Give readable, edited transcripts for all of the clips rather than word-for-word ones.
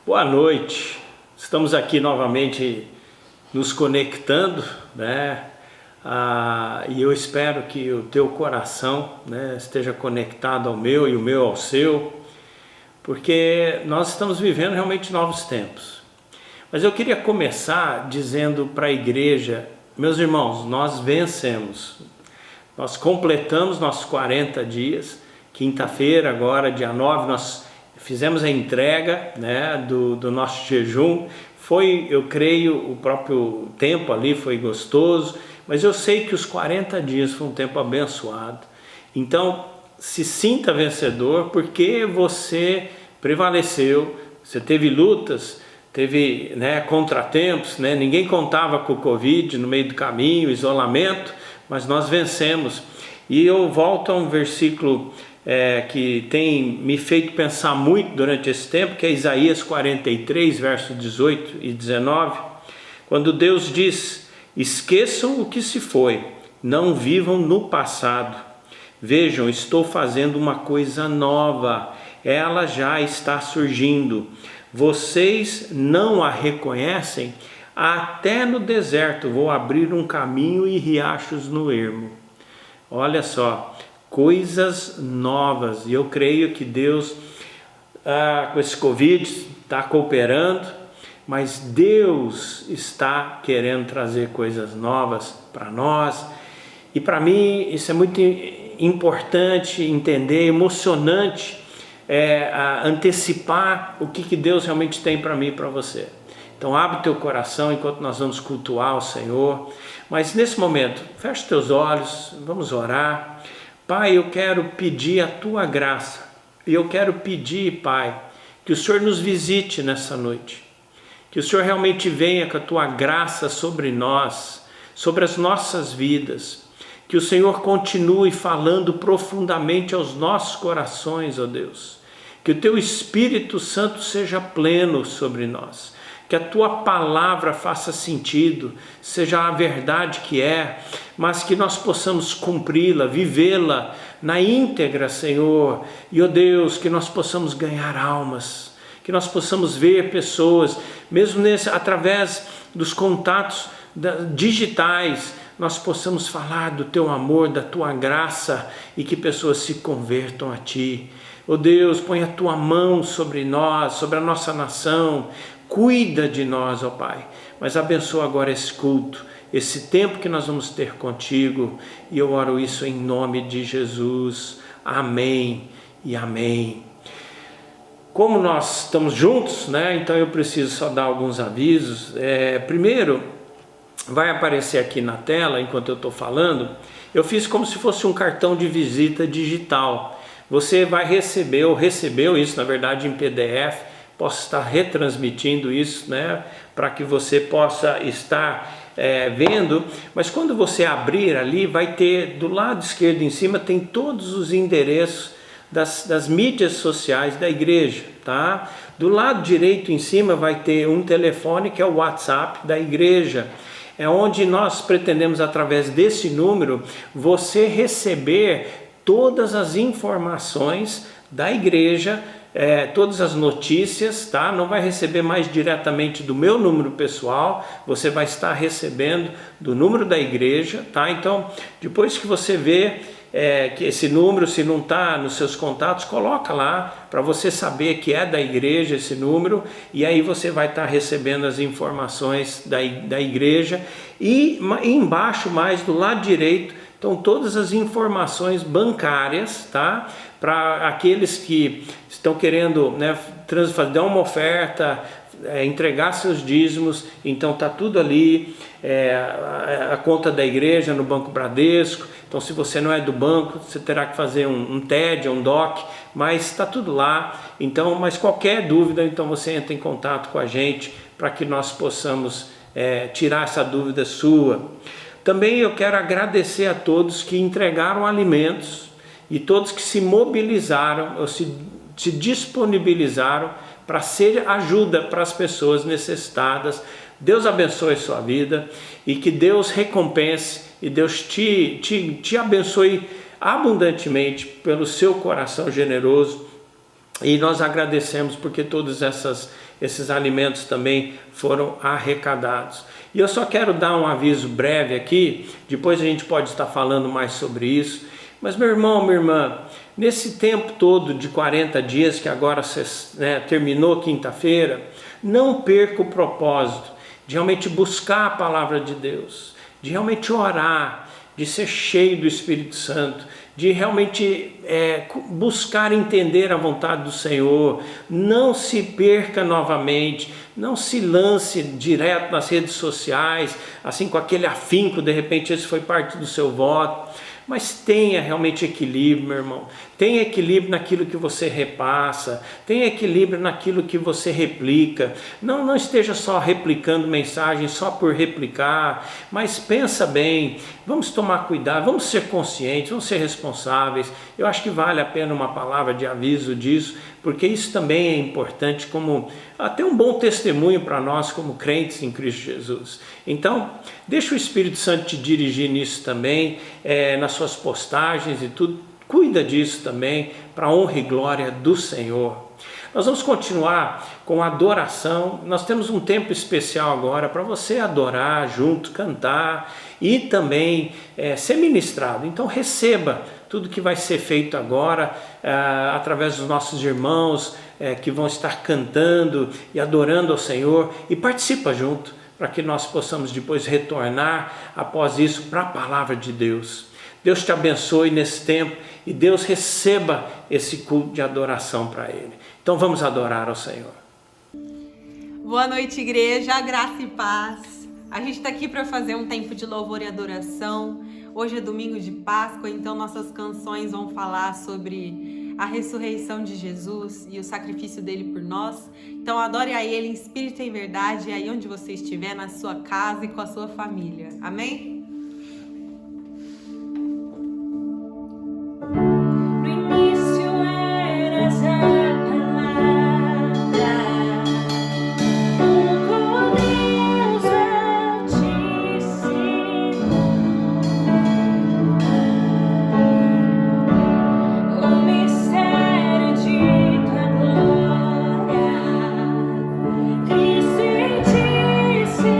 Boa noite, estamos aqui novamente nos conectando, né? E eu espero que o teu coração, né, esteja conectado ao meu e o meu ao seu, porque nós estamos vivendo realmente novos tempos. Mas eu queria começar dizendo para a igreja, meus irmãos, nós vencemos, nós completamos nossos 40 dias, quinta-feira agora, dia 9, nós fizemos a entrega, né, do nosso jejum. Foi, eu creio, o próprio tempo ali foi gostoso, mas eu sei que os 40 dias foi um tempo abençoado. Então, se sinta vencedor, porque você prevaleceu, você teve lutas, teve, né, contratempos, né? Ninguém contava com o Covid no meio do caminho, isolamento, mas nós vencemos. E eu volto a um versículo que tem me feito pensar muito durante esse tempo, que é Isaías 43, versos 18 e 19, quando Deus diz: esqueçam o que se foi, não vivam no passado. Vejam, estou fazendo uma coisa nova, ela já está surgindo. Vocês não a reconhecem? Até no deserto vou abrir um caminho e riachos no ermo. Olha só, coisas novas. E eu creio que Deus, com esse Covid, está cooperando, mas Deus está querendo trazer coisas novas para nós. E para mim isso é muito importante entender, emocionante, antecipar o que Deus realmente tem para mim e para você. Então abre o teu coração enquanto nós vamos cultuar o Senhor. Mas nesse momento, fecha teus olhos, vamos orar. Pai, eu quero pedir a tua graça. E eu quero pedir, Pai, que o Senhor nos visite nessa noite. Que o Senhor realmente venha com a tua graça sobre nós, sobre as nossas vidas. Que o Senhor continue falando profundamente aos nossos corações, ó Deus. Que o teu Espírito Santo seja pleno sobre nós. Que a tua palavra faça sentido, seja a verdade que é, mas que nós possamos cumpri-la, vivê-la na íntegra, Senhor. E, ó Deus, que nós possamos ganhar almas, que nós possamos ver pessoas, mesmo através dos contatos digitais, nós possamos falar do teu amor, da tua graça, e que pessoas se convertam a ti. Ó Deus, põe a tua mão sobre nós, sobre a nossa nação. Cuida de nós, ó Pai, mas abençoa agora esse culto, esse tempo que nós vamos ter contigo, e eu oro isso em nome de Jesus. Amém e amém. Como nós estamos juntos, né? Então eu preciso só dar alguns avisos. Primeiro, vai aparecer aqui na tela, enquanto eu estou falando, eu fiz como se fosse um cartão de visita digital. Você vai receber, ou recebeu isso, na verdade, em PDF. Posso estar retransmitindo isso, né, para que você possa estar vendo, mas quando você abrir ali, vai ter do lado esquerdo em cima, tem todos os endereços das mídias sociais da igreja, tá? Do lado direito em cima vai ter um telefone que é o WhatsApp da igreja, é onde nós pretendemos, através desse número, você receber todas as informações da igreja, todas as notícias, tá? Não vai receber mais diretamente do meu número pessoal, você vai estar recebendo do número da igreja, tá? Então, depois que você vê que esse número, se não está nos seus contatos, coloca lá para você saber que é da igreja esse número, e aí você vai estar recebendo as informações da igreja. E embaixo, mais do lado direito, estão todas as informações bancárias, tá? Para aqueles que estão querendo, né, dar uma oferta, entregar seus dízimos, então está tudo ali, a conta da igreja no Banco Bradesco. Então, se você não é do banco, você terá que fazer um TED, um DOC, mas está tudo lá. Então, mas qualquer dúvida, então você entra em contato com a gente para que nós possamos tirar essa dúvida sua. Também eu quero agradecer a todos que entregaram alimentos e todos que se mobilizaram, ou se disponibilizaram para ser ajuda para as pessoas necessitadas. Deus abençoe a sua vida e que Deus recompense e Deus te abençoe abundantemente pelo seu coração generoso E nós agradecemos porque todos esses alimentos também foram arrecadados. E eu só quero dar um aviso breve aqui, depois a gente pode estar falando mais sobre isso. Mas meu irmão, minha irmã, nesse tempo todo de 40 dias, que agora terminou quinta-feira, não perca o propósito de realmente buscar a palavra de Deus, de realmente orar, de ser cheio do Espírito Santo, de realmente buscar entender a vontade do Senhor. Não se perca novamente, não se lance direto nas redes sociais, assim com aquele afinco, de repente esse foi parte do seu voto. Mas tenha realmente equilíbrio, meu irmão. Tenha equilíbrio naquilo que você repassa. Tenha equilíbrio naquilo que você replica. Não esteja só replicando mensagens só por replicar. Mas pensa bem. Vamos tomar cuidado. Vamos ser conscientes. Vamos ser responsáveis. Eu acho que vale a pena uma palavra de aviso disso. Porque isso também é importante como até um bom testemunho para nós como crentes em Cristo Jesus. Então, deixa o Espírito Santo te dirigir nisso também, nas suas postagens e tudo. Cuida disso também, para a honra e glória do Senhor. Nós vamos continuar com a adoração. Nós temos um tempo especial agora para você adorar junto, cantar e também ser ministrado. Então receba tudo que vai ser feito agora através dos nossos irmãos que vão estar cantando e adorando ao Senhor, e participa junto para que nós possamos depois retornar após isso para a palavra de Deus. Deus te abençoe nesse tempo e Deus receba esse culto de adoração para Ele. Então vamos adorar ao Senhor. Boa noite, igreja, graça e paz. A gente está aqui para fazer um tempo de louvor e adoração. Hoje é domingo de Páscoa, então nossas canções vão falar sobre a ressurreição de Jesus e o sacrifício dele por nós. Então adore a Ele em espírito e em verdade, aí onde você estiver, na sua casa e com a sua família. Amém? Cristo em ti se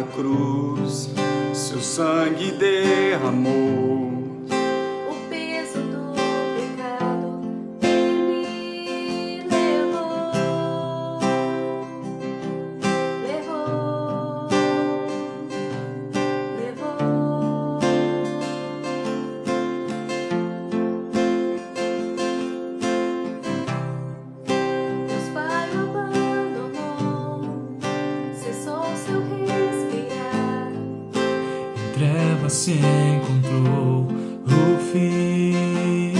na cruz, seu sangue derramou. O peso do pecado Ele levou, levou, levou. Deus Pai o abandonou, cessou seu respirar. Em trevas se encontrou o Filho.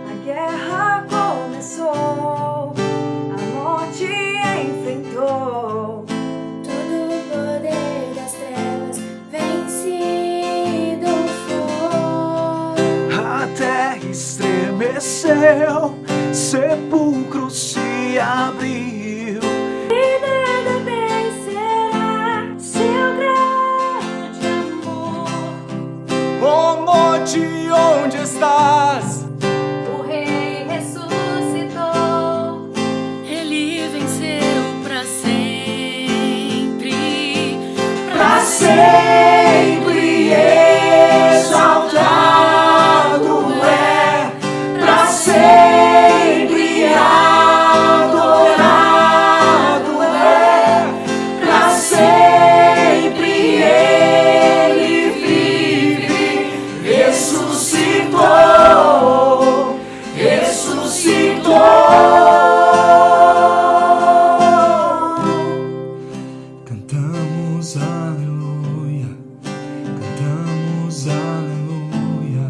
A guerra começou, a morte enfrentou. Todo o poder das trevas vencido foi. A terra estremeceu, sepulcro se abriu. E nada vencerá seu grande amor. Oh morte, onde estás? O Rei ressuscitou. Ele venceu para sempre. Pra sempre exaltado é, pra sempre adorado é, pra sempre ele vive, ressuscitou, ressuscitou. Cantamos aleluia, cantamos aleluia.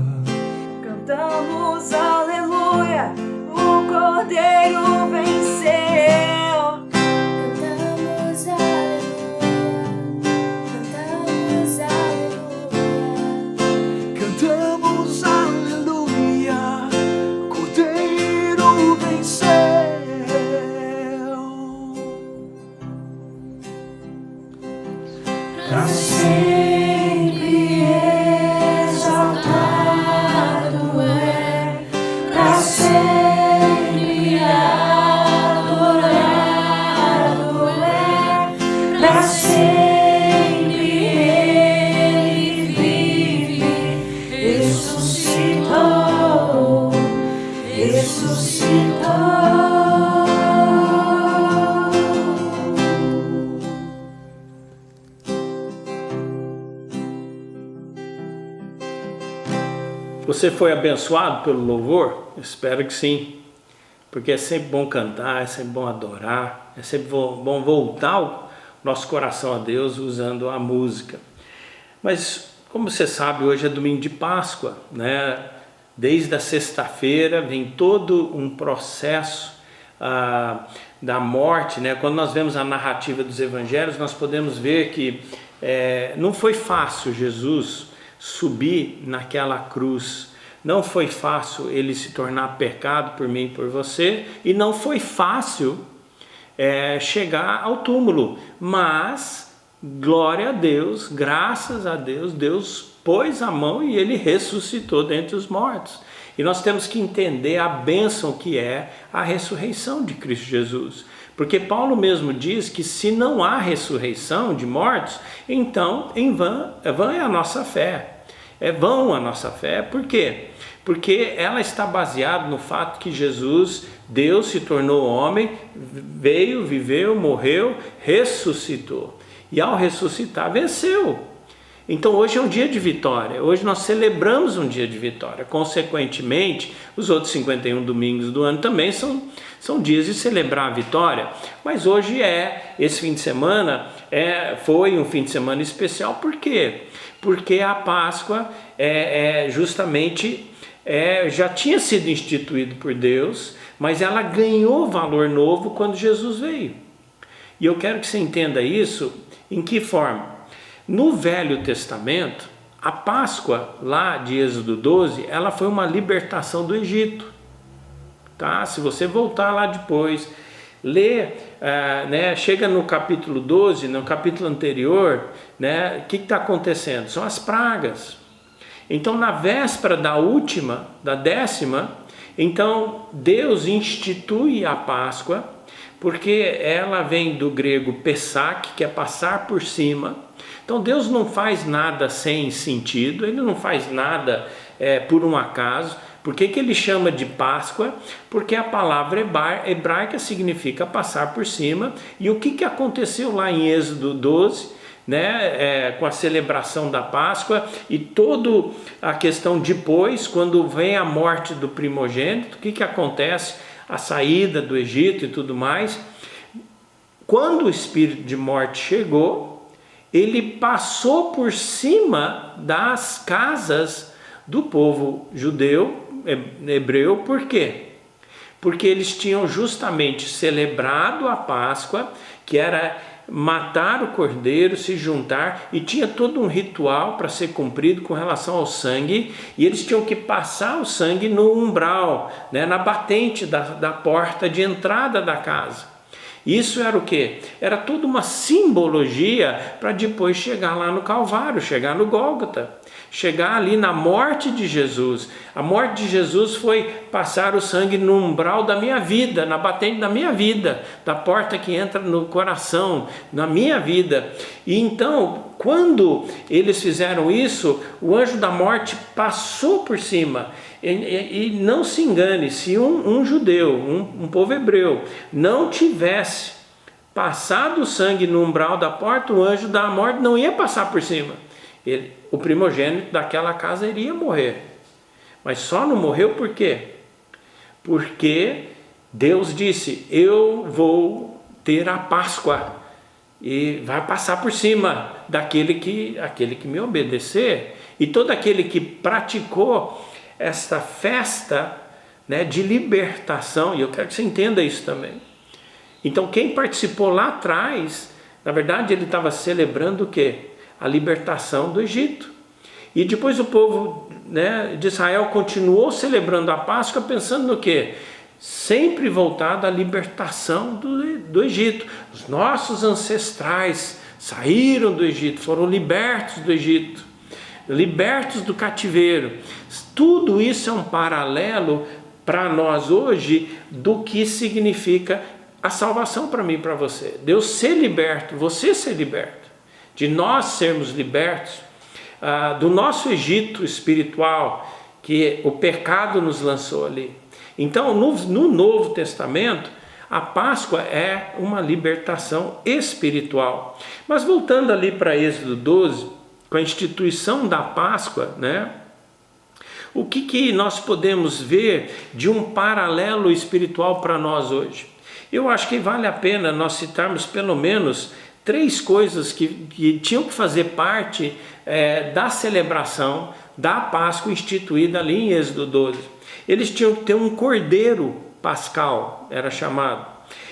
Cantamos aleluia, o Cordeiro venceu. Cantamos aleluia, cantamos aleluia. Cantamos aleluia, Cordeiro venceu. Pra sempre exaltado é, pra sempre adorado é, pra sempre ele vive, ressuscitou, ressuscitou. Você foi abençoado pelo louvor? Espero que sim, porque é sempre bom cantar, é sempre bom adorar, é sempre bom voltar o nosso coração a Deus usando a música. Mas, como você sabe, hoje é domingo de Páscoa, né? Desde a sexta-feira vem todo um processo da morte, né? Quando nós vemos a narrativa dos evangelhos, nós podemos ver que não foi fácil Jesus subir naquela cruz, não foi fácil ele se tornar pecado por mim e por você, e não foi fácil chegar ao túmulo, mas glória a Deus, graças a Deus, Deus pôs a mão e ele ressuscitou dentre os mortos. E nós temos que entender a bênção que é a ressurreição de Cristo Jesus. Porque Paulo mesmo diz que se não há ressurreição de mortos, então vã é a nossa fé. É vão a nossa fé. Por quê? Porque ela está baseada no fato que Jesus, Deus se tornou homem, veio, viveu, morreu, ressuscitou. E ao ressuscitar, venceu. Então hoje é um dia de vitória, hoje nós celebramos um dia de vitória. Consequentemente, os outros 51 domingos do ano também são dias de celebrar a vitória. Mas hoje esse fim de semana foi um fim de semana especial. Por quê? Porque a Páscoa justamente já tinha sido instituído por Deus, mas ela ganhou valor novo quando Jesus veio. E eu quero que você entenda isso. Em que forma? No Velho Testamento, a Páscoa lá de Êxodo 12, ela foi uma libertação do Egito. Tá? Se você voltar lá depois, ler, chega no capítulo 12, no capítulo anterior, o que está acontecendo? São as pragas. Então, na véspera da décima, então Deus institui a Páscoa porque ela vem do grego pesach, que é passar por cima. Então Deus não faz nada sem sentido, Ele não faz nada por um acaso. Por que Ele chama de Páscoa? Porque a palavra hebraica significa passar por cima. E o que aconteceu lá em Êxodo 12, né, com a celebração da Páscoa e toda a questão depois, quando vem a morte do primogênito, o que acontece? A saída do Egito e tudo mais. Quando o espírito de morte chegou, ele passou por cima das casas do povo judeu, hebreu. Por quê? Porque eles tinham justamente celebrado a Páscoa, que era matar o cordeiro, se juntar, e tinha todo um ritual para ser cumprido com relação ao sangue, e eles tinham que passar o sangue no umbral, né, na batente da porta de entrada da casa. Isso era o quê? Era toda uma simbologia para depois chegar lá no Calvário, chegar no Gólgota, chegar ali na morte de Jesus. A morte de Jesus foi passar o sangue no umbral da minha vida, na batente da minha vida, da porta que entra no coração, na minha vida. E então, quando eles fizeram isso, o anjo da morte passou por cima. E não se engane, se um judeu, um povo hebreu, não tivesse passado o sangue no umbral da porta, o anjo da morte não ia passar por cima. O primogênito daquela casa iria morrer. Mas só não morreu por quê? Porque Deus disse: eu vou ter a Páscoa e vai passar por cima daquele que me obedecer. E todo aquele que praticou esta festa, né, de libertação, e eu quero que você entenda isso também. Então quem participou lá atrás, na verdade ele estava celebrando o quê? A libertação do Egito. E depois o povo, né, de Israel continuou celebrando a Páscoa pensando no quê? Sempre voltado à libertação do Egito. Os nossos ancestrais saíram do Egito, foram libertos do Egito, libertos do cativeiro. Tudo isso é um paralelo para nós hoje do que significa a salvação para mim e para você. Deus ser liberto, você ser liberto, de nós sermos libertos do nosso Egito espiritual, que o pecado nos lançou ali. Então, no Novo Testamento, a Páscoa é uma libertação espiritual. Mas voltando ali para Êxodo 12, com a instituição da Páscoa, né? O que nós podemos ver de um paralelo espiritual para nós hoje? Eu acho que vale a pena nós citarmos pelo menos 3 coisas que tinham que fazer parte da celebração da Páscoa instituída ali em Êxodo 12. Eles tinham que ter um cordeiro pascal, era chamado.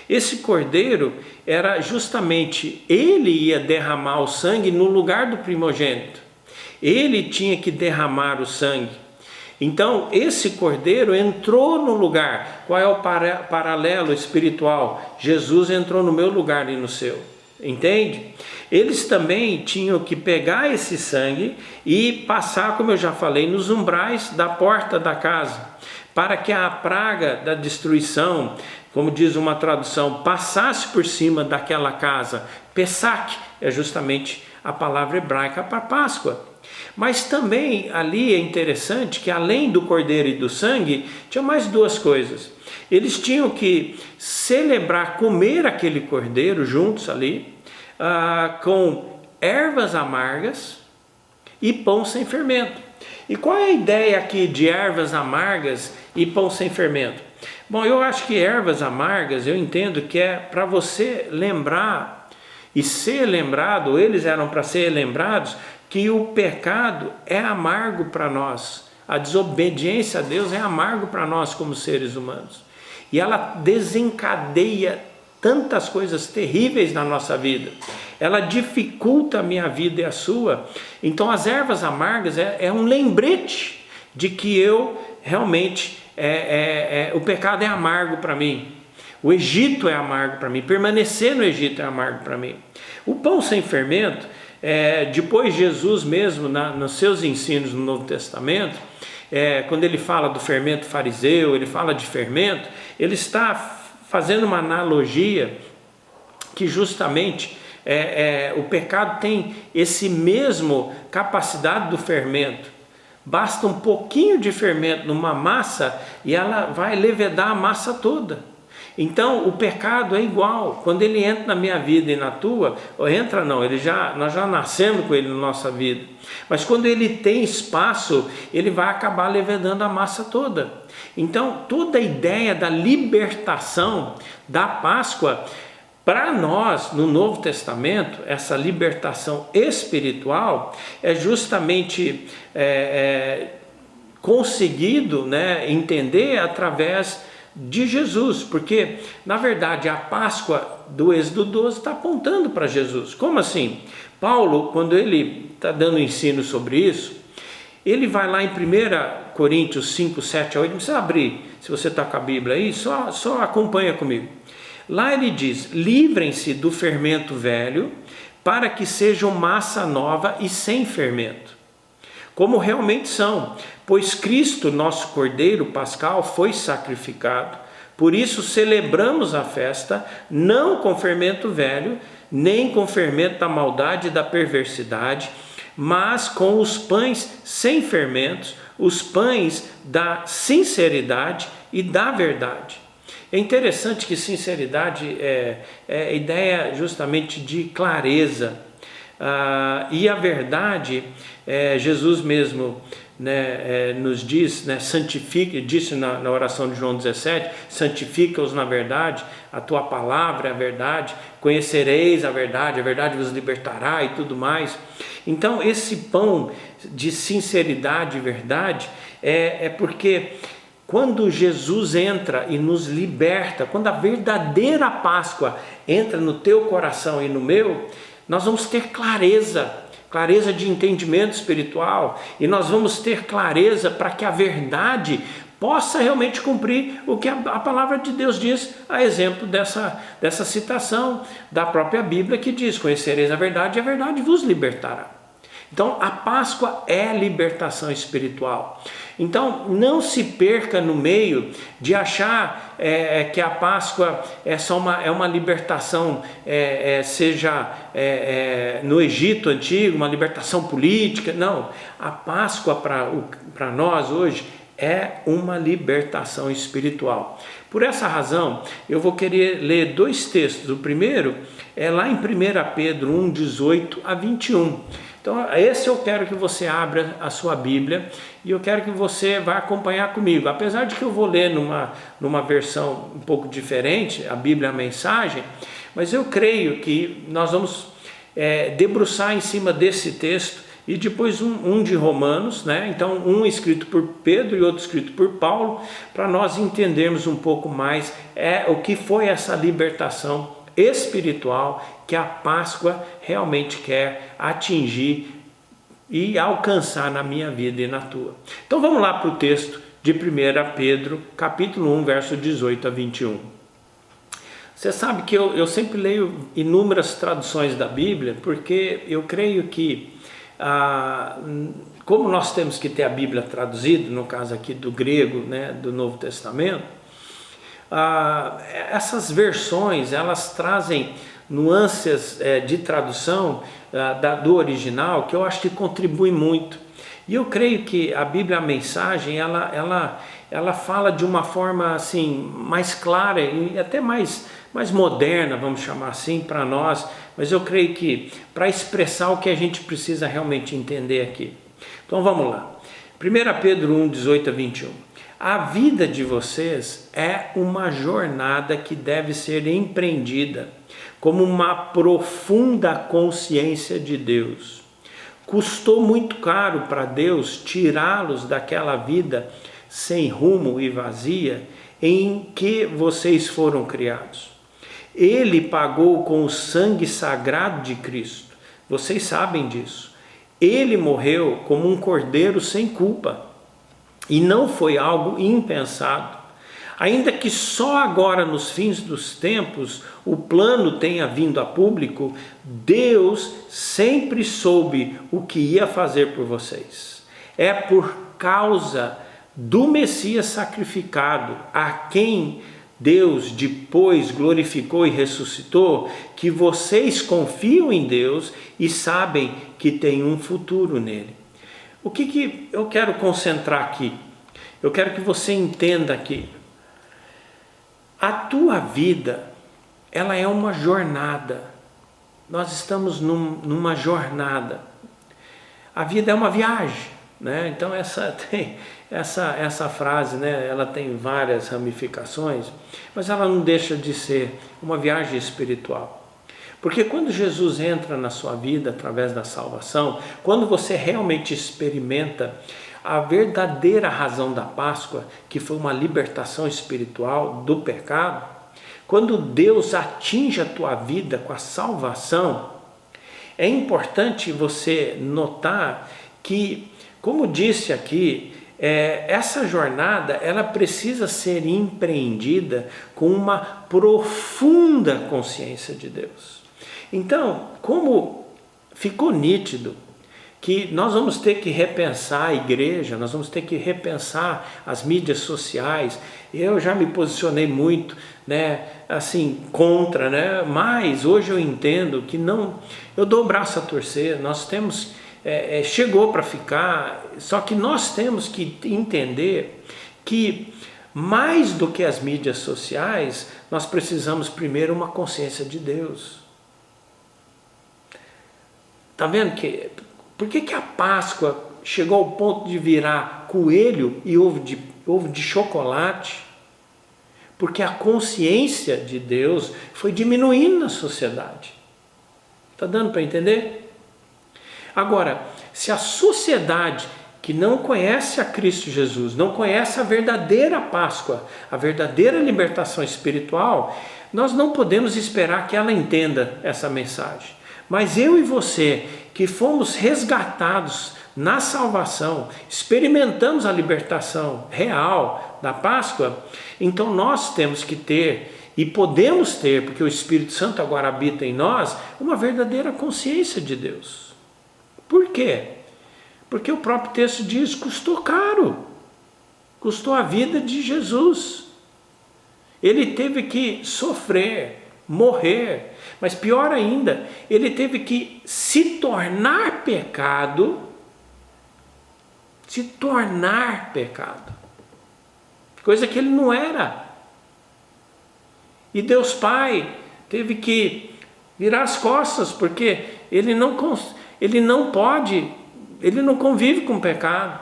Esse cordeiro era justamente, ele ia derramar o sangue no lugar do primogênito. Ele tinha que derramar o sangue. Então, esse cordeiro entrou no lugar. Qual é o paralelo espiritual? Jesus entrou no meu lugar e no seu. Entende? Eles também tinham que pegar esse sangue e passar, como eu já falei, nos umbrais da porta da casa, para que a praga da destruição, como diz uma tradução, passasse por cima daquela casa. Pesach é justamente a palavra hebraica para Páscoa. Mas também ali é interessante que além do cordeiro e do sangue, tinha mais 2 coisas. Eles tinham que celebrar, comer aquele cordeiro juntos ali, com ervas amargas e pão sem fermento. E qual é a ideia aqui de ervas amargas e pão sem fermento? Bom, eu acho que ervas amargas, eu entendo que é para você lembrar e ser lembrado, eles eram para ser lembrados, que o pecado é amargo para nós, a desobediência a Deus é amargo para nós como seres humanos, e ela desencadeia tantas coisas terríveis na nossa vida, ela dificulta a minha vida e a sua. Então as ervas amargas é um lembrete de que eu realmente, o pecado é amargo para mim, o Egito é amargo para mim, permanecer no Egito é amargo para mim. O pão sem fermento, depois Jesus mesmo, nos seus ensinos no Novo Testamento, quando ele fala do fermento fariseu, ele fala de fermento, ele está fazendo uma analogia que justamente o pecado tem esse mesmo capacidade do fermento. Basta um pouquinho de fermento numa massa e ela vai levedar a massa toda. Então o pecado é igual. Quando ele entra na minha vida e na tua, ou entra não, nós já nascemos com ele na nossa vida. Mas quando ele tem espaço, ele vai acabar levedando a massa toda. Então toda a ideia da libertação da Páscoa, para nós, no Novo Testamento, essa libertação espiritual é justamente conseguido, né, entender através de Jesus, porque, na verdade, a Páscoa do Êxodo 12 está apontando para Jesus. Como assim? Paulo, quando ele está dando ensino sobre isso, ele vai lá em 1 Coríntios 5, 7 a 8, não precisa abrir, se você está com a Bíblia aí, só acompanha comigo. Lá ele diz: livrem-se do fermento velho, para que sejam massa nova e sem fermento, como realmente são, pois Cristo, nosso Cordeiro Pascal, foi sacrificado. Por isso celebramos a festa, não com fermento velho, nem com fermento da maldade e da perversidade, mas com os pães sem fermentos, os pães da sinceridade e da verdade. É interessante que sinceridade é a ideia justamente de clareza, e a verdade, Jesus mesmo, né, nos diz, né, santifica, disse na oração de João 17, santifica-os na verdade, a tua palavra é a verdade, conhecereis a verdade vos libertará e tudo mais. Então esse pão de sinceridade e verdade é porque quando Jesus entra e nos liberta, quando a verdadeira Páscoa entra no teu coração e no meu, nós vamos ter clareza de entendimento espiritual, e nós vamos ter clareza para que a verdade possa realmente cumprir o que a palavra de Deus diz, a exemplo dessa citação da própria Bíblia, que diz: conhecereis a verdade e a verdade vos libertará. Então a Páscoa é libertação espiritual. Então não se perca no meio de achar que a Páscoa é só uma libertação, seja no Egito antigo, uma libertação política. Não, a Páscoa para nós hoje é uma libertação espiritual. Por essa razão, eu vou querer ler dois textos. O primeiro é lá em 1 Pedro 1, 18 a 21. Então, esse eu quero que você abra a sua Bíblia e eu quero que você vá acompanhar comigo. Apesar de que eu vou ler numa versão um pouco diferente, a Bíblia, a mensagem, mas eu creio que nós vamos debruçar em cima desse texto e depois um de Romanos, né? Então um escrito por Pedro e outro escrito por Paulo, para nós entendermos um pouco mais o que foi essa libertação espiritual que a Páscoa realmente quer atingir e alcançar na minha vida e na tua. Então vamos lá para o texto de 1 Pedro, capítulo 1, verso 18 a 21. Você sabe que eu sempre leio inúmeras traduções da Bíblia, porque eu creio que como nós temos que ter a Bíblia traduzida, no caso aqui do grego, né, do Novo Testamento, essas versões elas trazem nuances de tradução do original que eu acho que contribuem muito. E eu creio que a Bíblia, a mensagem, ela fala de uma forma assim mais clara e até mais moderna, vamos chamar assim, para nós, mas eu creio que para expressar o que a gente precisa realmente entender aqui. Então vamos lá. 1 Pedro 1, 18 a 21. A vida de vocês é uma jornada que deve ser empreendida como uma profunda consciência de Deus. Custou muito caro para Deus tirá-los daquela vida sem rumo e vazia em que vocês foram criados. Ele pagou com o sangue sagrado de Cristo. Vocês sabem disso. Ele morreu como um cordeiro sem culpa. E não foi algo impensado. Ainda que só agora, nos fins dos tempos, o plano tenha vindo a público, Deus sempre soube o que ia fazer por vocês. É por causa do Messias sacrificado, a quem Deus depois glorificou e ressuscitou, que vocês confiam em Deus e sabem que tem um futuro nele. O que eu quero concentrar aqui? Eu quero que você entenda aqui. A tua vida, ela é uma jornada. Nós estamos numa jornada. A vida é uma viagem, né? Então essa frase, né, ela tem várias ramificações, mas ela não deixa de ser uma viagem espiritual. Porque quando Jesus entra na sua vida através da salvação, quando você realmente experimenta a verdadeira razão da Páscoa, que foi uma libertação espiritual do pecado, quando Deus atinge a tua vida com a salvação, é importante você notar que, como disse aqui, essa jornada ela precisa ser empreendida com uma profunda consciência de Deus. Então, como ficou nítido que nós vamos ter que repensar a igreja, nós vamos ter que repensar as mídias sociais. Eu já me posicionei muito, né, assim, contra, né, mas hoje eu entendo que não, eu dou o braço a torcer. Nós temos, chegou para ficar, só que nós temos que entender que mais do que as mídias sociais, nós precisamos primeiro uma consciência de Deus. Tá vendo que por que a Páscoa chegou ao ponto de virar coelho e ovo de chocolate? Porque a consciência de Deus foi diminuindo na sociedade. Está dando para entender? Agora, se a sociedade que não conhece a Cristo Jesus, não conhece a verdadeira Páscoa, a verdadeira libertação espiritual, nós não podemos esperar que ela entenda essa mensagem. Mas eu e você, que fomos resgatados na salvação, experimentamos a libertação real da Páscoa, então nós temos que ter, e podemos ter, porque o Espírito Santo agora habita em nós, uma verdadeira consciência de Deus. Por quê? Porque o próprio texto diz, custou caro, custou a vida de Jesus. Ele teve que sofrer, morrer, mas pior ainda, ele teve que se tornar pecado, coisa que ele não era. E Deus Pai teve que virar as costas, porque ele não convive com o pecado.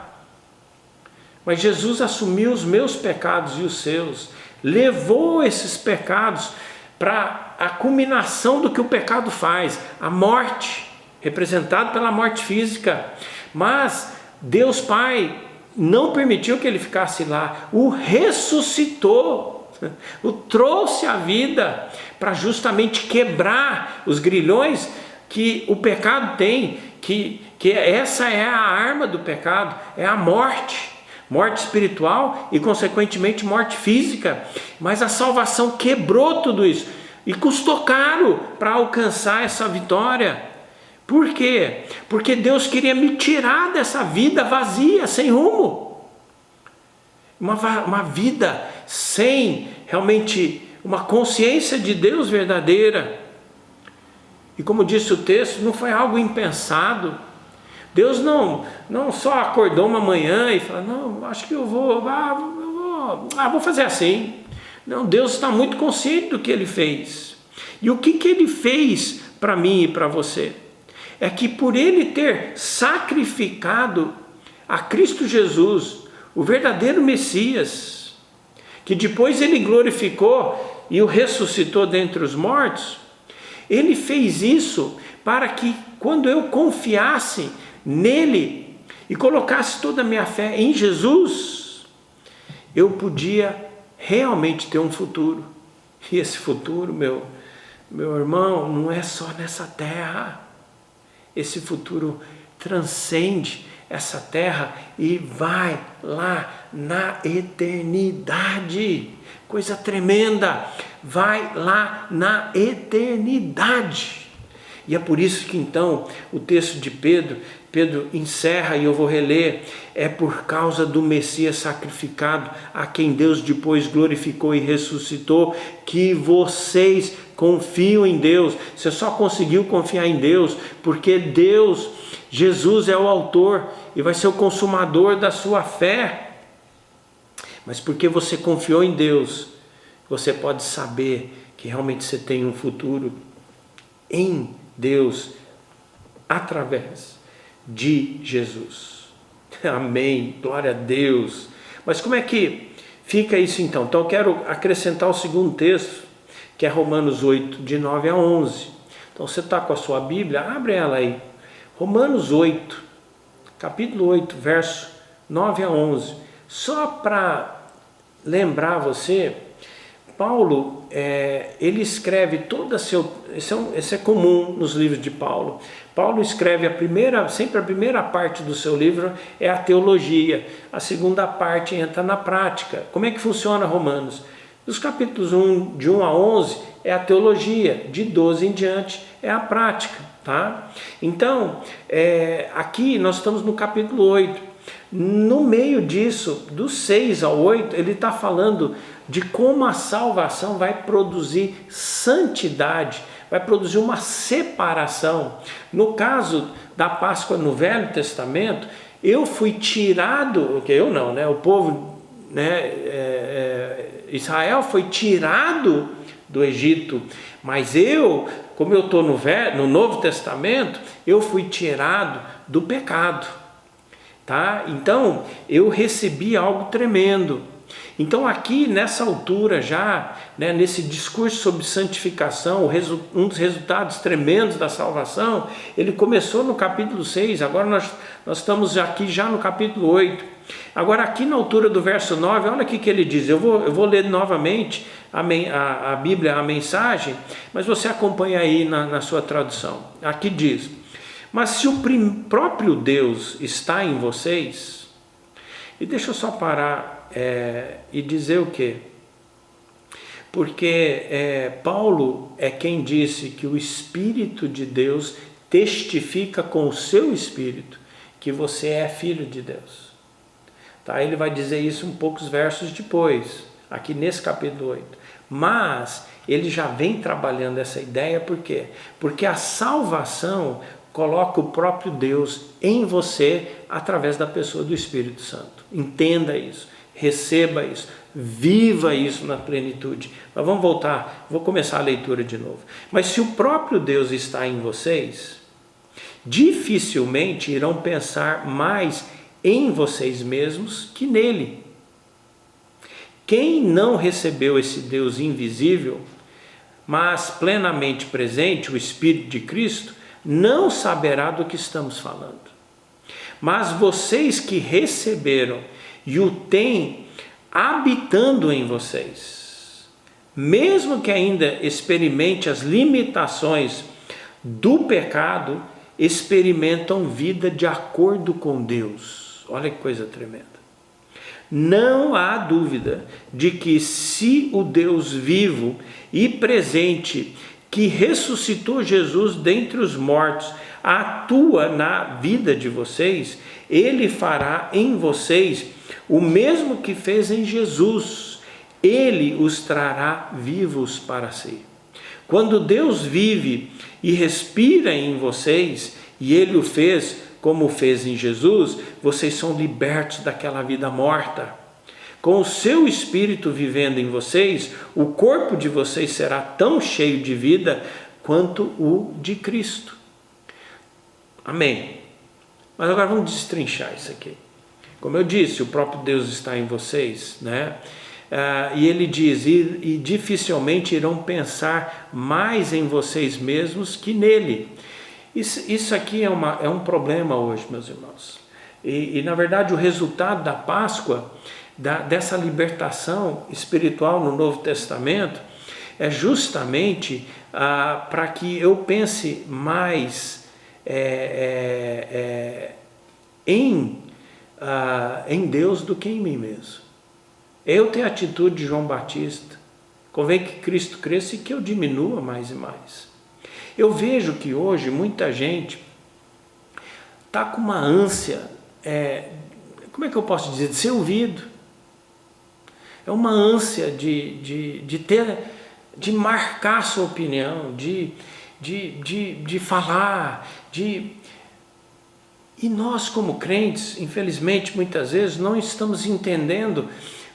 Mas Jesus assumiu os meus pecados e os seus, levou esses pecados para a culminação do que o pecado faz, a morte, representado pela morte física. Mas Deus Pai não permitiu que ele ficasse lá, o ressuscitou, o trouxe à vida para justamente quebrar os grilhões que o pecado tem, que essa é a arma do pecado, é a morte espiritual e consequentemente morte física. Mas a salvação quebrou tudo isso e custou caro para alcançar essa vitória. Por quê? Porque Deus queria me tirar dessa vida vazia, sem rumo, uma vida sem realmente uma consciência de Deus verdadeira. E como disse o texto, não foi algo impensado. Deus não só acordou uma manhã e falou, não, acho que eu vou fazer assim. Não, Deus está muito consciente do que Ele fez. E o que Ele fez para mim e para você? É que por Ele ter sacrificado a Cristo Jesus, o verdadeiro Messias, que depois Ele glorificou e o ressuscitou dentre os mortos, Ele fez isso para que quando eu confiasse nele e colocasse toda a minha fé em Jesus, eu podia realmente ter um futuro. E esse futuro, meu irmão, não é só nessa terra. Esse futuro transcende essa terra e vai lá na eternidade. Coisa tremenda, vai lá na eternidade. E é por isso que então o texto de Pedro encerra, e eu vou reler, é por causa do Messias sacrificado, a quem Deus depois glorificou e ressuscitou, que vocês confiam em Deus. Você só conseguiu confiar em Deus porque Deus, Jesus é o autor e vai ser o consumador da sua fé. Mas porque você confiou em Deus, você pode saber que realmente você tem um futuro em Deus, através de Jesus. Amém, glória a Deus. Mas como é que fica isso então? Então eu quero acrescentar o segundo texto, que é Romanos 8, de 9 a 11. Então você está com a sua Bíblia, abre ela aí. Romanos 8, capítulo 8, verso 9 a 11. Só para lembrar você, Paulo, ele escreve toda isso é comum nos livros de Paulo. Paulo escreve sempre a primeira parte do seu livro é a teologia, a segunda parte entra na prática. Como é que funciona Romanos? Dos capítulos de 1 a 11 é a teologia, de 12 em diante é a prática, tá? Então, aqui nós estamos no capítulo 8. No meio disso, do 6 ao 8, ele está falando de como a salvação vai produzir santidade, vai produzir uma separação. No caso da Páscoa no Velho Testamento, eu fui tirado, eu não, né? O povo, né? Israel foi tirado do Egito, mas eu, como eu estou no Novo Testamento, eu fui tirado do pecado. Tá? Então, eu recebi algo tremendo. Então, aqui nessa altura já, né, nesse discurso sobre santificação, um dos resultados tremendos da salvação, ele começou no capítulo 6, agora nós estamos aqui já no capítulo 8. Agora, aqui na altura do verso 9, olha o que ele diz. Eu vou ler novamente a Bíblia, a mensagem, mas você acompanha aí na sua tradução. Aqui diz: mas se o próprio Deus está em vocês, e deixa eu só parar e dizer o quê? Porque Paulo é quem disse que o Espírito de Deus testifica com o seu Espírito que você é filho de Deus. Tá? Ele vai dizer isso poucos versos depois, aqui nesse capítulo 8. Mas ele já vem trabalhando essa ideia, por quê? Porque a salvação coloca o próprio Deus em você através da pessoa do Espírito Santo. Entenda isso, receba isso, viva isso na plenitude. Mas vamos voltar, vou começar a leitura de novo. Mas se o próprio Deus está em vocês, dificilmente irão pensar mais em vocês mesmos que nele. Quem não recebeu esse Deus invisível, mas plenamente presente, o Espírito de Cristo, não saberá do que estamos falando. Mas vocês que receberam e o têm habitando em vocês, mesmo que ainda experimente as limitações do pecado, experimentam vida de acordo com Deus. Olha que coisa tremenda. Não há dúvida de que se o Deus vivo e presente que ressuscitou Jesus dentre os mortos, atua na vida de vocês, ele fará em vocês o mesmo que fez em Jesus. Ele os trará vivos para si. Quando Deus vive e respira em vocês, e ele o fez como fez em Jesus, vocês são libertos daquela vida morta. Com o seu Espírito vivendo em vocês, o corpo de vocês será tão cheio de vida quanto o de Cristo. Amém. Mas agora vamos destrinchar isso aqui. Como eu disse, o próprio Deus está em vocês, né? E ele diz, e dificilmente irão pensar mais em vocês mesmos que nele. Isso aqui é um problema hoje, meus irmãos. E na verdade o resultado da Páscoa, dessa libertação espiritual no Novo Testamento, é justamente para que eu pense mais em Deus do que em mim mesmo. Eu tenho a atitude de João Batista. Convém que Cristo cresça e que eu diminua mais e mais. Eu vejo que hoje muita gente está com uma ânsia, como é que eu posso dizer, de ser ouvido. É uma ânsia de marcar sua opinião, de falar, E nós como crentes, infelizmente, muitas vezes não estamos entendendo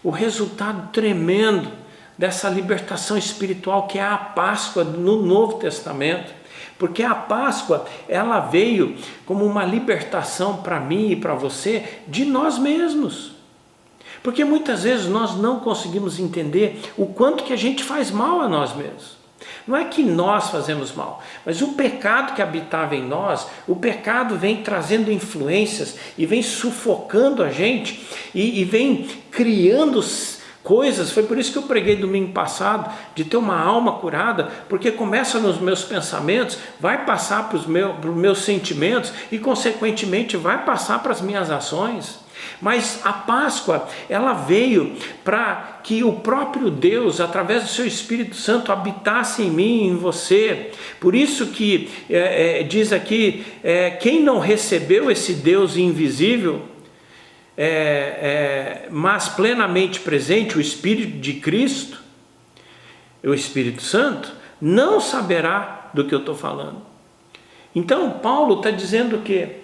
o resultado tremendo dessa libertação espiritual que é a Páscoa no Novo Testamento. Porque a Páscoa, ela veio como uma libertação para mim e para você de nós mesmos. Porque muitas vezes nós não conseguimos entender o quanto que a gente faz mal a nós mesmos. Não é que nós fazemos mal, mas o pecado que habitava em nós, o pecado vem trazendo influências e vem sufocando a gente e vem criando coisas. Foi por isso que eu preguei domingo passado, de ter uma alma curada, porque começa nos meus pensamentos, vai passar para os meus sentimentos e consequentemente vai passar para as minhas ações. Mas a Páscoa, ela veio para que o próprio Deus, através do seu Espírito Santo, habitasse em mim e em você. Por isso que diz aqui, quem não recebeu esse Deus invisível, mas plenamente presente, o Espírito de Cristo, o Espírito Santo, não saberá do que eu estou falando. Então Paulo está dizendo que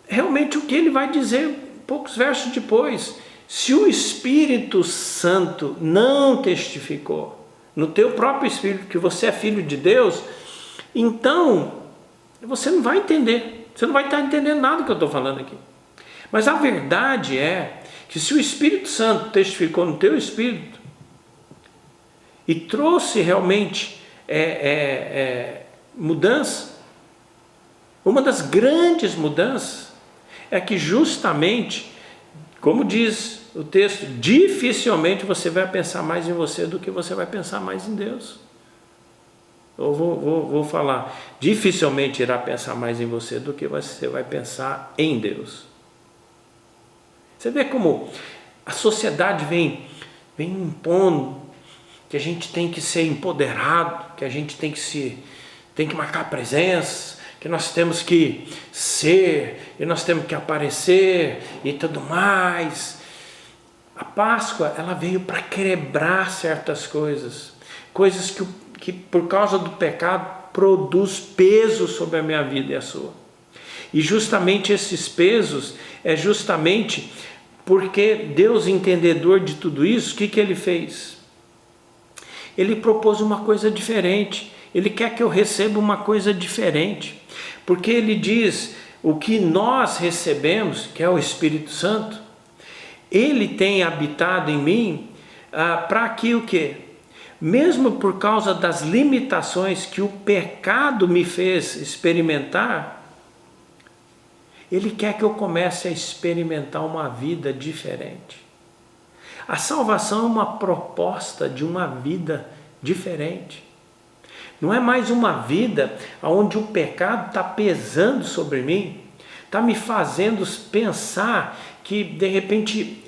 realmente o que ele vai dizer poucos versos depois: se o Espírito Santo não testificou no teu próprio espírito que você é filho de Deus, então você não vai entender, você não vai estar entendendo nada do que eu estou falando aqui. Mas a verdade é que se o Espírito Santo testificou no teu espírito e trouxe realmente mudança, uma das grandes mudanças é que justamente, como diz o texto, dificilmente você vai pensar mais em você do que você vai pensar mais em Deus. Eu vou falar, dificilmente irá pensar mais em você do que você vai pensar em Deus. Você vê como a sociedade vem impondo que a gente tem que ser empoderado, que a gente tem que marcar presença, que nós temos que ser, e nós temos que aparecer e tudo mais. A Páscoa, ela veio para quebrar certas coisas que por causa do pecado produz peso sobre a minha vida e a sua. E justamente esses pesos é justamente porque Deus, entendedor de tudo isso, o que ele fez? Ele propôs uma coisa diferente. Ele quer que eu receba uma coisa diferente. Porque ele diz, o que nós recebemos, que é o Espírito Santo, ele tem habitado em mim para que o quê? Mesmo por causa das limitações que o pecado me fez experimentar, ele quer que eu comece a experimentar uma vida diferente. A salvação é uma proposta de uma vida diferente. Não é mais uma vida onde o pecado está pesando sobre mim, está me fazendo pensar que de repente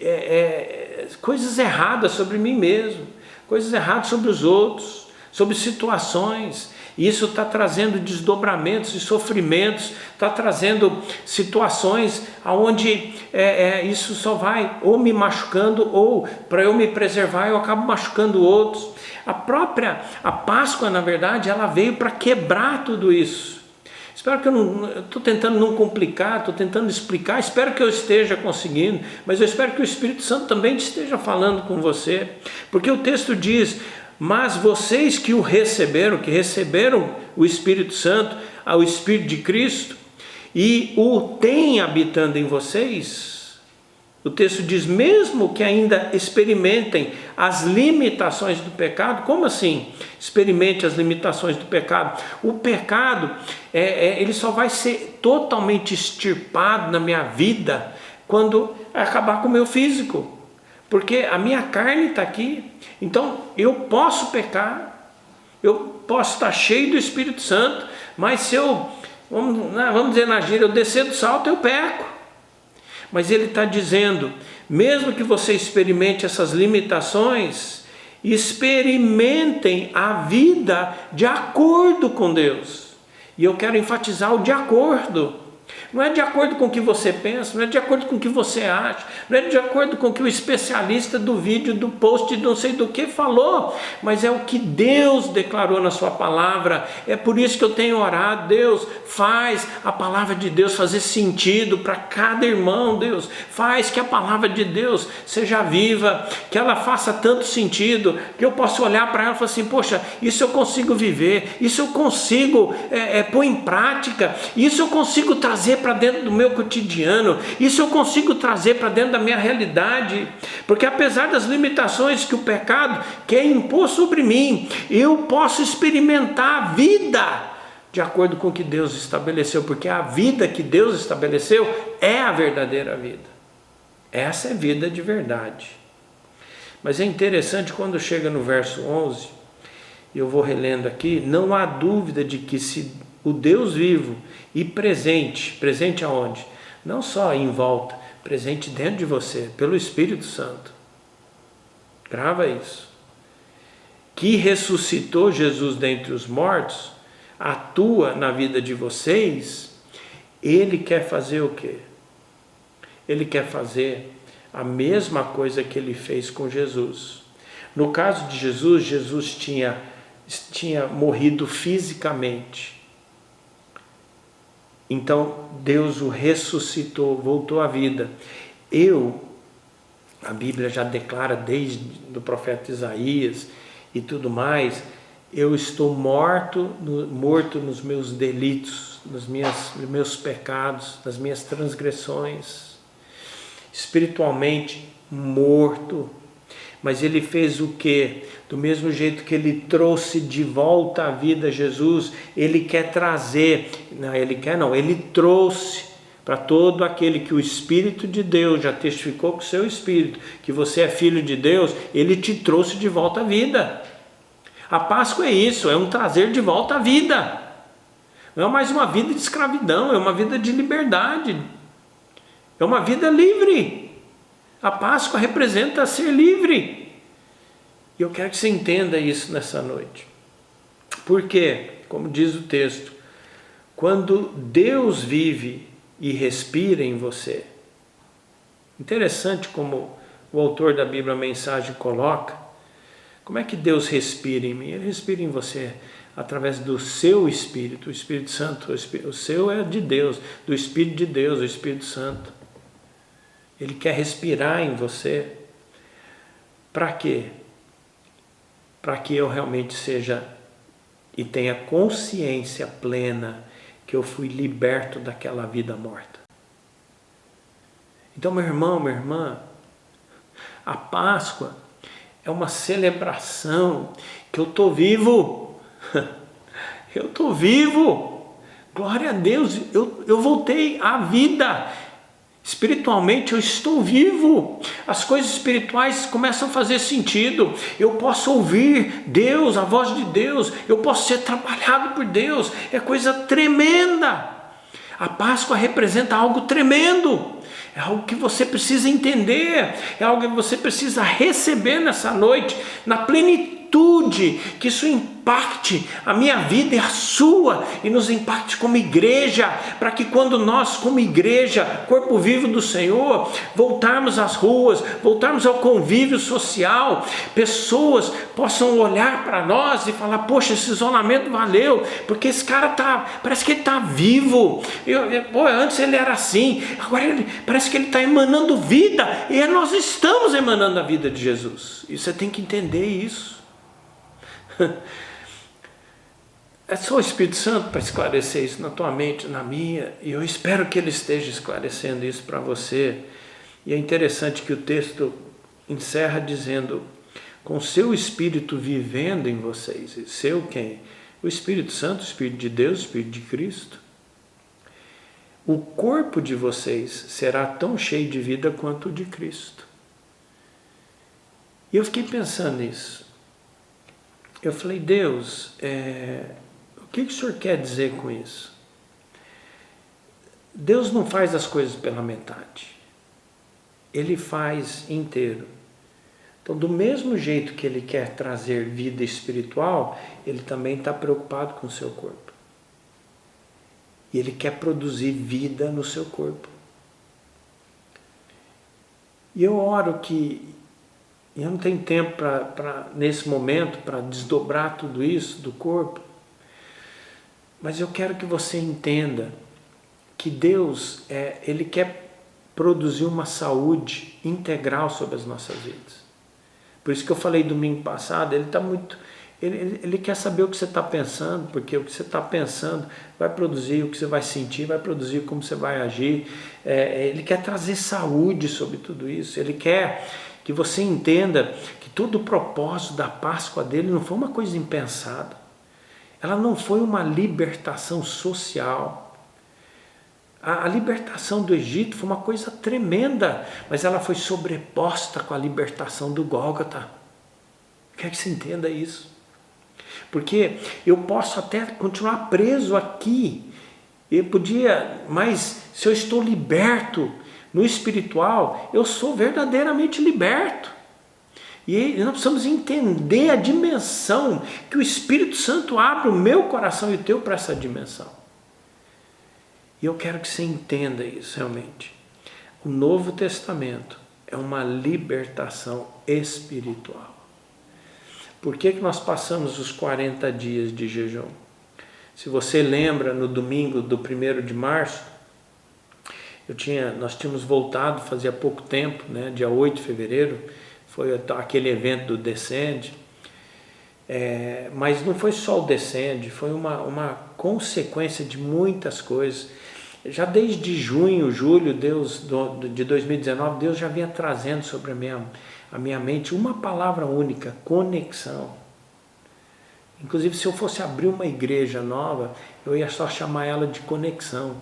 coisas erradas sobre mim mesmo, coisas erradas sobre os outros, sobre situações. Isso está trazendo desdobramentos e sofrimentos, está trazendo situações onde isso só vai ou me machucando, ou para eu me preservar eu acabo machucando outros. A Páscoa, na verdade, ela veio para quebrar tudo isso. Espero que eu estou tentando não complicar, estou tentando explicar, espero que eu esteja conseguindo, mas eu espero que o Espírito Santo também esteja falando com você, porque o texto diz, mas vocês que receberam o Espírito Santo, o Espírito de Cristo, e o têm habitando em vocês, o texto diz, mesmo que ainda experimentem as limitações do pecado. Como assim? Experimente as limitações do pecado. O pecado, ele só vai ser totalmente extirpado na minha vida quando acabar com o meu físico. Porque a minha carne está aqui. Então, eu posso pecar, eu posso estar cheio do Espírito Santo, mas se eu, vamos dizer na gíria, eu descer do salto, eu peco. Mas ele está dizendo, mesmo que você experimente essas limitações, experimentem a vida de acordo com Deus. E eu quero enfatizar o de acordo. Não é de acordo com o que você pensa, não é de acordo com o que você acha, não é de acordo com o que o especialista do vídeo, do post, não sei do que falou, mas é o que Deus declarou na sua palavra. É por isso que eu tenho orado. Deus, faz a palavra de Deus fazer sentido para cada irmão. Deus, faz que a palavra de Deus seja viva, que ela faça tanto sentido, que eu possa olhar para ela e falar assim, poxa, isso eu consigo viver, isso eu consigo pôr em prática, isso eu consigo trazer para dentro do meu cotidiano, isso eu consigo trazer para dentro da minha realidade, porque apesar das limitações que o pecado quer impor sobre mim, eu posso experimentar a vida de acordo com o que Deus estabeleceu, porque a vida que Deus estabeleceu é a verdadeira vida. Essa é vida de verdade. Mas é interessante quando chega no verso 11, eu vou relendo aqui, não há dúvida de que se o Deus vivo e presente aonde? Não só em volta, presente dentro de você, pelo Espírito Santo. Grava isso. Que ressuscitou Jesus dentre os mortos, atua na vida de vocês, ele quer fazer o quê? Ele quer fazer a mesma coisa que ele fez com Jesus. No caso de Jesus, Jesus tinha morrido fisicamente. Então Deus o ressuscitou, voltou à vida. A Bíblia já declara desde o profeta Isaías e tudo mais, eu estou morto nos meus delitos, nos meus pecados, nas minhas transgressões, espiritualmente morto. Mas ele fez o quê? Do mesmo jeito que ele trouxe de volta à vida Jesus, ele quer trazer, ele trouxe para todo aquele que o Espírito de Deus já testificou com o seu Espírito, que você é filho de Deus, ele te trouxe de volta à vida. A Páscoa é isso, é um trazer de volta à vida. Não é mais uma vida de escravidão, é uma vida de liberdade, é uma vida livre. A Páscoa representa ser livre. E eu quero que você entenda isso nessa noite. Porque, como diz o texto, quando Deus vive e respira em você, interessante como o autor da Bíblia, a Mensagem, coloca, como é que Deus respira em mim? Ele respira em você através do seu Espírito, o Espírito Santo. O seu é de Deus, do Espírito de Deus, o Espírito Santo. Ele quer respirar em você. Para quê? Para que eu realmente seja e tenha consciência plena que eu fui liberto daquela vida morta. Então, meu irmão, minha irmã, a Páscoa é uma celebração que eu estou vivo. Eu estou vivo. Glória a Deus, eu voltei à vida. Espiritualmente eu estou vivo, as coisas espirituais começam a fazer sentido, eu posso ouvir Deus, a voz de Deus, eu posso ser trabalhado por Deus, é coisa tremenda. A Páscoa representa algo tremendo, é algo que você precisa entender, é algo que você precisa receber nessa noite, na plenitude, que isso impacte a minha vida e a sua, e nos impacte como igreja, para que quando nós como igreja, corpo vivo do Senhor, voltarmos às ruas, voltarmos ao convívio social, pessoas possam olhar para nós e falar, poxa, esse isolamento valeu, porque esse cara parece que ele está vivo, antes ele era assim, agora parece que ele está emanando vida, e nós estamos emanando a vida de Jesus, e você tem que entender isso. É só o Espírito Santo para esclarecer isso na tua mente, na minha, e eu espero que ele esteja esclarecendo isso para você. E é interessante que o texto encerra dizendo, com seu Espírito vivendo em vocês. E seu quem? O Espírito Santo, o Espírito de Deus, o Espírito de Cristo. O corpo de vocês será tão cheio de vida quanto o de Cristo. E eu fiquei pensando nisso. Eu falei, Deus, o que o Senhor quer dizer com isso? Deus não faz as coisas pela metade. Ele faz inteiro. Então, do mesmo jeito que Ele quer trazer vida espiritual, Ele também está preocupado com o seu corpo. E Ele quer produzir vida no seu corpo. E eu oro que, eu não tenho tempo nesse momento para desdobrar tudo isso do corpo, mas eu quero que você entenda que Deus, Ele quer produzir uma saúde integral sobre as nossas vidas. Por isso que eu falei domingo passado, Ele quer saber o que você está pensando, porque o que você está pensando vai produzir o que você vai sentir, vai produzir como você vai agir. Ele quer trazer saúde sobre tudo isso. Ele quer que você entenda que todo o propósito da Páscoa dele não foi uma coisa impensada. Ela não foi uma libertação social. A libertação do Egito foi uma coisa tremenda, mas ela foi sobreposta com a libertação do Gólgota. Quer que você entenda isso? Porque eu posso até continuar preso aqui, mas se eu estou liberto no espiritual, eu sou verdadeiramente liberto. E nós precisamos entender a dimensão que o Espírito Santo abre o meu coração e o teu para essa dimensão. E eu quero que você entenda isso realmente. O Novo Testamento é uma libertação espiritual. Por que nós passamos os 40 dias de jejum? Se você lembra, no domingo do 1º de março, nós tínhamos voltado fazia pouco tempo, né, dia 8 de fevereiro, foi aquele evento do Descende, mas não foi só o Descende, foi uma consequência de muitas coisas. Já desde junho, julho de 2019, Deus já vinha trazendo sobre a minha mente uma palavra única: conexão. Inclusive, se eu fosse abrir uma igreja nova, eu ia só chamar ela de conexão.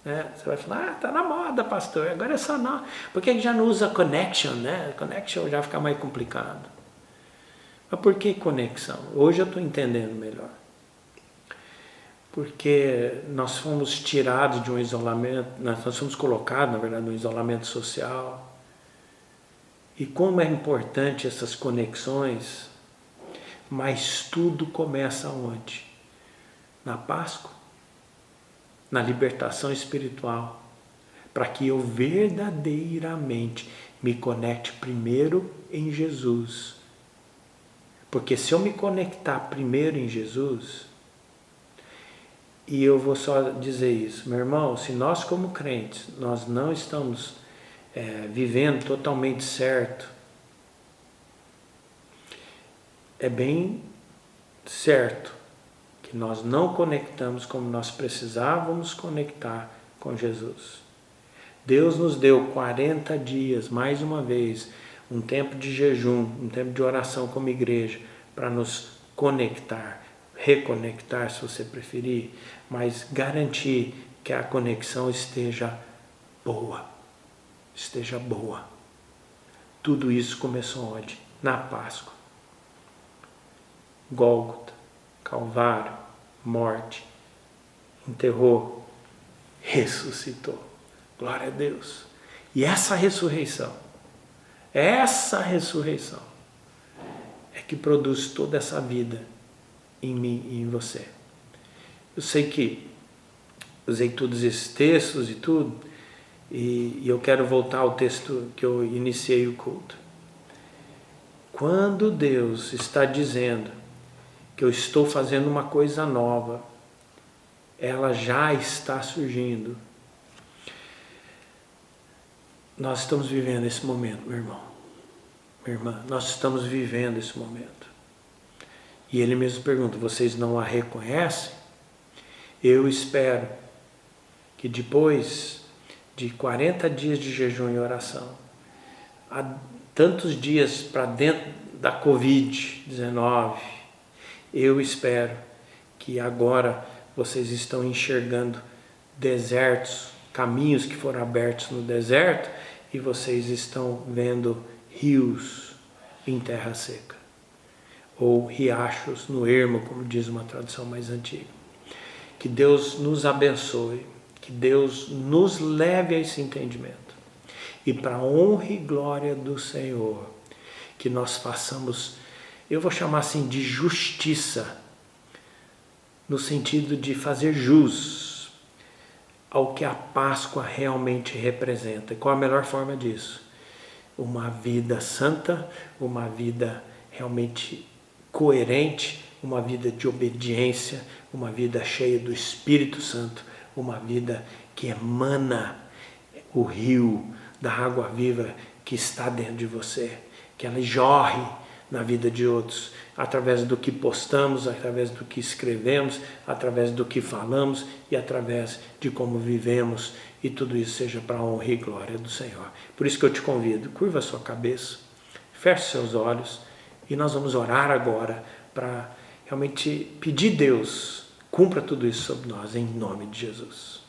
Você vai falar, tá na moda, pastor, agora é só não. Por que já não usa connection, né? Connection já fica mais complicado. Mas por que conexão? Hoje eu estou entendendo melhor. Porque nós fomos tirados de um isolamento, nós fomos colocados, na verdade, num isolamento social. E como é importante essas conexões, mas tudo começa onde? Na Páscoa, na libertação espiritual, para que eu verdadeiramente me conecte primeiro em Jesus. Porque se eu me conectar primeiro em Jesus, e eu vou só dizer isso, meu irmão, se nós como crentes, nós não estamos vivendo totalmente certo, é bem certo que nós não conectamos como nós precisávamos conectar com Jesus. Deus nos deu 40 dias, mais uma vez, um tempo de jejum, um tempo de oração como igreja, para nos conectar, reconectar, se você preferir, mas garantir que a conexão esteja boa. Esteja boa. Tudo isso começou onde? Na Páscoa. Gólgota, Calvário, morte, enterrou, ressuscitou. Glória a Deus. E essa ressurreição é que produz toda essa vida em mim e em você. Eu sei que usei todos esses textos e tudo, e eu quero voltar ao texto que eu iniciei o culto. Quando Deus está dizendo que eu estou fazendo uma coisa nova, ela já está surgindo. Nós estamos vivendo esse momento, meu irmão, minha irmã, nós estamos vivendo esse momento. E ele mesmo pergunta, vocês não a reconhecem? Eu espero que depois de 40 dias de jejum e oração, há tantos dias para dentro da Covid-19, eu espero que agora vocês estão enxergando desertos, caminhos que foram abertos no deserto, e vocês estão vendo rios em terra seca, ou riachos no ermo, como diz uma tradução mais antiga. Que Deus nos abençoe, que Deus nos leve a esse entendimento. E para a honra e glória do Senhor, que nós façamos, eu vou chamar assim de justiça, no sentido de fazer jus ao que a Páscoa realmente representa. E qual a melhor forma disso? Uma vida santa, uma vida realmente coerente, uma vida de obediência, uma vida cheia do Espírito Santo, uma vida que emana o rio da água viva que está dentro de você, que ela jorre na vida de outros, através do que postamos, através do que escrevemos, através do que falamos e através de como vivemos, e tudo isso seja para a honra e glória do Senhor. Por isso que eu te convido, curva a sua cabeça, feche seus olhos e nós vamos orar agora para realmente pedir a Deus, cumpra tudo isso sobre nós, em nome de Jesus.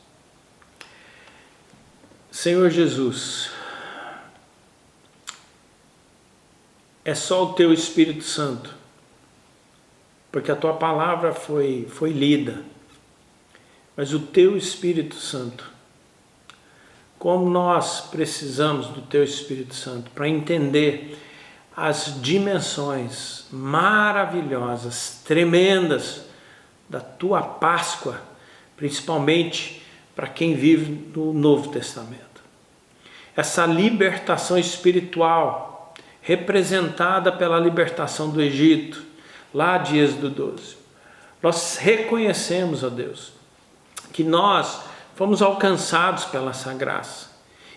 Senhor Jesus, é só o Teu Espírito Santo, porque a Tua palavra foi lida, mas o Teu Espírito Santo, como nós precisamos do Teu Espírito Santo para entender as dimensões maravilhosas, tremendas da Tua Páscoa, principalmente para quem vive no Novo Testamento. Essa libertação espiritual representada pela libertação do Egito, lá de Êxodo 12. Nós reconhecemos, ó Deus, que nós fomos alcançados pela essa graça.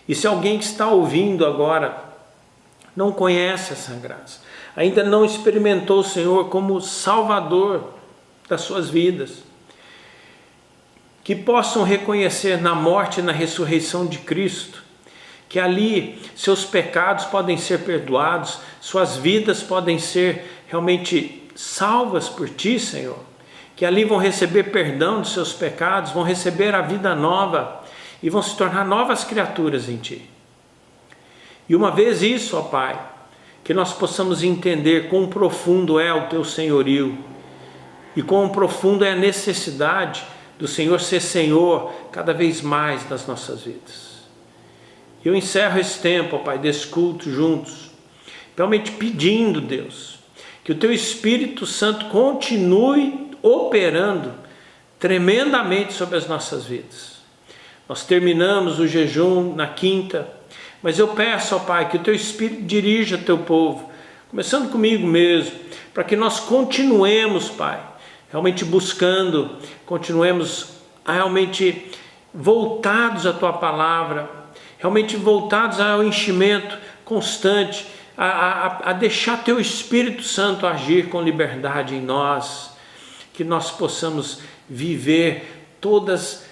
E se alguém que está ouvindo agora não conhece essa graça, ainda não experimentou o Senhor como Salvador das suas vidas, que possam reconhecer na morte e na ressurreição de Cristo, que ali seus pecados podem ser perdoados, suas vidas podem ser realmente salvas por Ti, Senhor, que ali vão receber perdão dos seus pecados, vão receber a vida nova e vão se tornar novas criaturas em Ti. E uma vez isso, ó Pai, que nós possamos entender quão profundo é o Teu senhorio e quão profundo é a necessidade do Senhor ser Senhor cada vez mais das nossas vidas. Eu encerro esse tempo, ó Pai, desse culto juntos, realmente pedindo, Deus, que o Teu Espírito Santo continue operando tremendamente sobre as nossas vidas. Nós terminamos o jejum na quinta, mas eu peço, ó Pai, que o Teu Espírito dirija o Teu povo, começando comigo mesmo, para que nós continuemos, Pai, realmente buscando, continuemos realmente voltados à Tua palavra, realmente voltados ao enchimento constante, a deixar Teu Espírito Santo agir com liberdade em nós, que nós possamos viver todas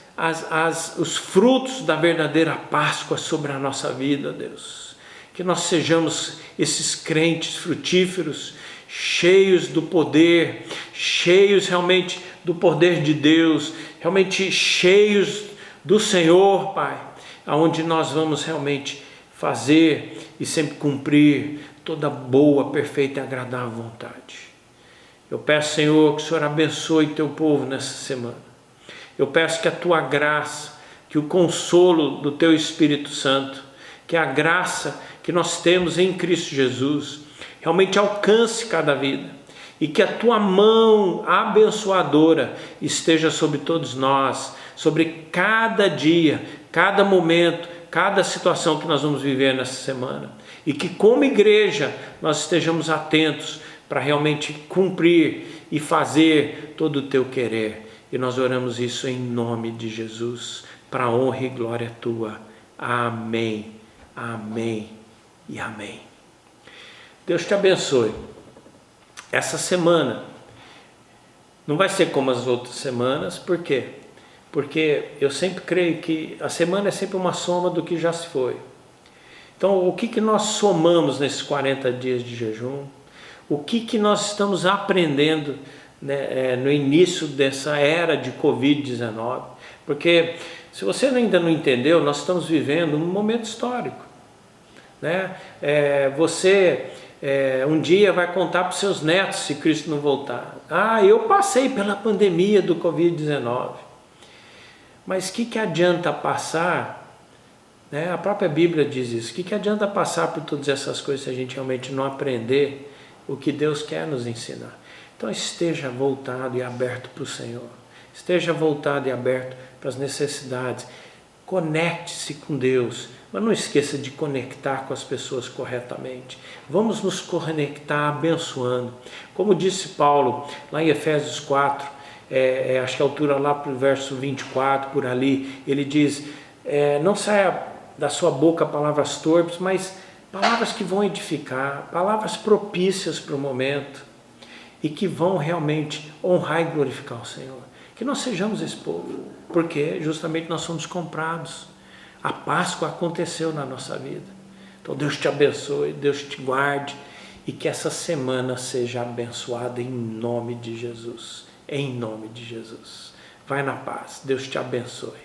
os frutos da verdadeira Páscoa sobre a nossa vida, Deus. Que nós sejamos esses crentes frutíferos, cheios do poder, cheios realmente do poder de Deus, realmente cheios do Senhor, Pai, aonde nós vamos realmente fazer e sempre cumprir toda boa, perfeita e agradável vontade. Eu peço, Senhor, que o Senhor abençoe Teu povo nessa semana. Eu peço que a Tua graça, que o consolo do Teu Espírito Santo, que a graça que nós temos em Cristo Jesus, realmente alcance cada vida e que a Tua mão abençoadora esteja sobre todos nós, sobre cada dia, cada momento, cada situação que nós vamos viver nessa semana. E que como igreja nós estejamos atentos para realmente cumprir e fazer todo o Teu querer. E nós oramos isso em nome de Jesus, para a honra e glória Tua. Amém, amém e amém. Deus te abençoe. Essa semana não vai ser como as outras semanas, por quê? Porque eu sempre creio que a semana é sempre uma soma do que já se foi. Então, o que nós somamos nesses 40 dias de jejum? O que nós estamos aprendendo, né, no início dessa era de Covid-19? Porque, se você ainda não entendeu, nós estamos vivendo um momento histórico. Né? Você um dia vai contar para os seus netos se Cristo não voltar. Eu passei pela pandemia do Covid-19. Mas o que adianta passar, né? A própria Bíblia diz isso. O que adianta passar por todas essas coisas se a gente realmente não aprender o que Deus quer nos ensinar? Então esteja voltado e aberto para o Senhor. Esteja voltado e aberto para as necessidades. Conecte-se com Deus, mas não esqueça de conectar com as pessoas corretamente. Vamos nos conectar abençoando. Como disse Paulo lá em Efésios 4, acho que a altura lá para o verso 24, por ali, ele diz, não saia da sua boca palavras torpes, mas palavras que vão edificar, palavras propícias para o momento e que vão realmente honrar e glorificar o Senhor. Que nós sejamos esse povo, porque justamente nós somos comprados. A Páscoa aconteceu na nossa vida. Então Deus te abençoe, Deus te guarde e que essa semana seja abençoada em nome de Jesus. Em nome de Jesus. Vai na paz. Deus te abençoe.